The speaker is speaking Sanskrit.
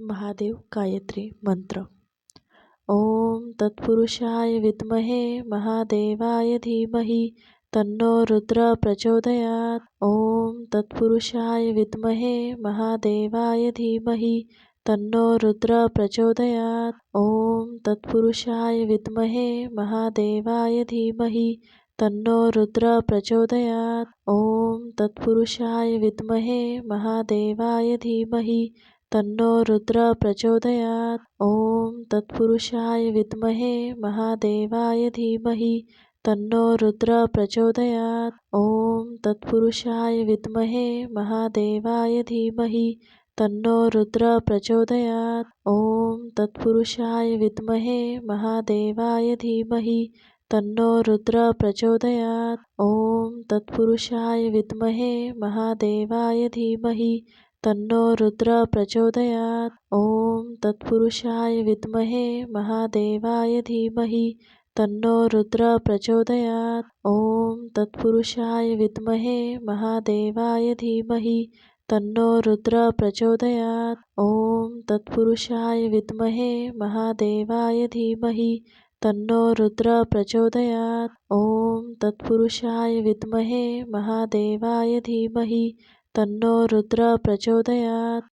महादेव गायत्री मंत्र. ओम तत्पुरुषाय विद्महे महादेवाय धीमहि तन्नो रुद्र प्रचोदयात्. ओम तत्पुरुषाय विद्महे महादेवाय धीमहि तन्नो रुद्र प्रचोदयात्. ओम तत्पुरुषाय विद्महे महादेवाय धीमहि तन्नो रुद्र प्रचोदयात्. ओम तत्पुरुषाय विद्महे महादेवाय धीमहि तन्नो रुद्र प्रचोदयात्. ओम तत्पुरुषाय विद्महे महादेवाय धीमहि तन्नो रुद्र प्रचोदयात्. ओम तत्पुरुषाय विद्महे महादेवाय धीमहि तन्नो रुद्र प्रचोदयात्. ओम तत्पुरुषाय विद्महे महादेवाय धीमहि तन्नो रुद्र प्रचोदयात्. ओम तत्पुरुषाय विद्महे महादेवाय धीमहि तन्नो रुद्र प्रचोदयात्. ओम तत्पुरुषाय विद्महे महादेवाय धीमहि तन्नो रुद्र प्रचोदयात्. ओम तत्पुरुषाय विद्महे महादेवाय धीमहि तन्नो रुद्र प्रचोदयात्. ओम तत्पुरुषाय विद्महे महादेवाय धीमहि तन्नो रुद्र प्रचोदयात्. ओम तत्पुरुषाय विद्महे महादेवाय धीमहि तन्नो रुद्र प्रचोदयात्.